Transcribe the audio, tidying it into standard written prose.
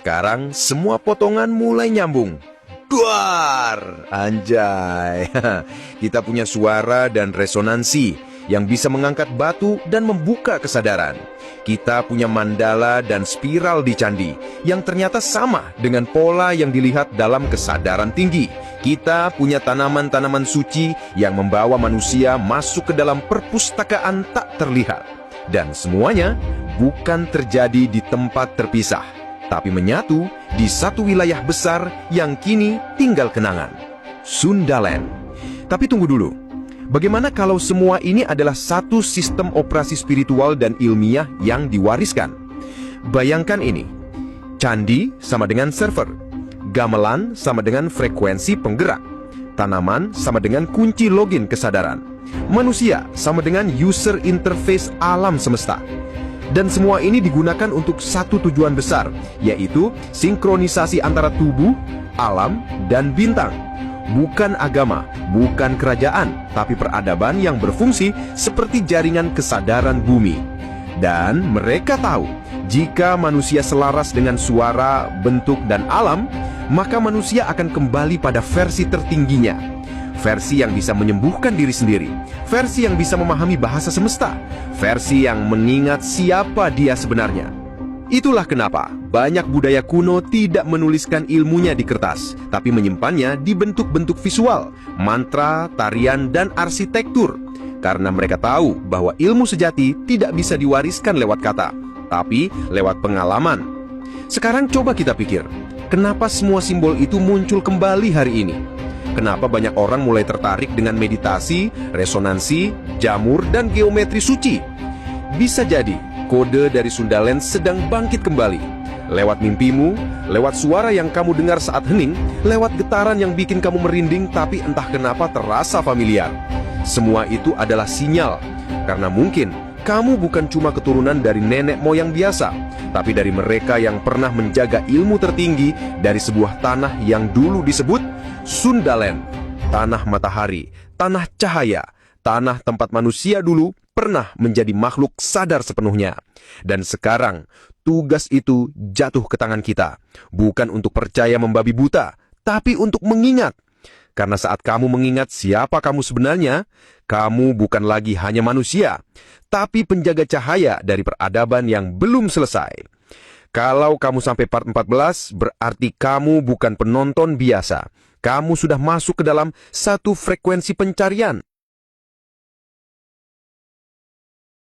Sekarang semua potongan mulai nyambung. Duar! Anjay! Kita punya suara dan resonansi yang bisa mengangkat batu dan membuka kesadaran. Kita punya mandala dan spiral di candi yang ternyata sama dengan pola yang dilihat dalam kesadaran tinggi. Kita punya tanaman-tanaman suci yang membawa manusia masuk ke dalam perpustakaan tak terlihat. Dan semuanya bukan terjadi di tempat terpisah, tapi menyatu di satu wilayah besar yang kini tinggal kenangan, Sundaland. Tapi tunggu dulu, bagaimana kalau semua ini adalah satu sistem operasi spiritual dan ilmiah yang diwariskan? Bayangkan ini, candi sama dengan server, gamelan sama dengan frekuensi penggerak, tanaman sama dengan kunci login kesadaran, manusia sama dengan user interface alam semesta. Dan semua ini digunakan untuk satu tujuan besar, yaitu sinkronisasi antara tubuh, alam, dan bintang. Bukan agama, bukan kerajaan, tapi peradaban yang berfungsi seperti jaringan kesadaran bumi. Dan mereka tahu, jika manusia selaras dengan suara, bentuk, dan alam, maka manusia akan kembali pada versi tertingginya. Versi yang bisa menyembuhkan diri sendiri, versi yang bisa memahami bahasa semesta, versi yang mengingat siapa dia sebenarnya. Itulah kenapa banyak budaya kuno tidak menuliskan ilmunya di kertas, tapi menyimpannya di bentuk-bentuk visual, mantra, tarian, dan arsitektur. Karena mereka tahu bahwa ilmu sejati tidak bisa diwariskan lewat kata, tapi lewat pengalaman. Sekarang coba kita pikir, kenapa semua simbol itu muncul kembali hari ini? Kenapa banyak orang mulai tertarik dengan meditasi, resonansi, jamur, dan geometri suci? Bisa jadi kode dari Sundaland sedang bangkit kembali. Lewat mimpimu, lewat suara yang kamu dengar saat hening, lewat getaran yang bikin kamu merinding tapi entah kenapa terasa familiar. Semua itu adalah sinyal, karena mungkin kamu bukan cuma keturunan dari nenek moyang biasa, tapi dari mereka yang pernah menjaga ilmu tertinggi dari sebuah tanah yang dulu disebut Sundaland, tanah matahari, tanah cahaya, tanah tempat manusia dulu pernah menjadi makhluk sadar sepenuhnya. Dan sekarang, tugas itu jatuh ke tangan kita, bukan untuk percaya membabi buta, tapi untuk mengingat. Karena saat kamu mengingat siapa kamu sebenarnya, kamu bukan lagi hanya manusia, tapi penjaga cahaya dari peradaban yang belum selesai. Kalau kamu sampai part 14, berarti kamu bukan penonton biasa. Kamu sudah masuk ke dalam satu frekuensi pencarian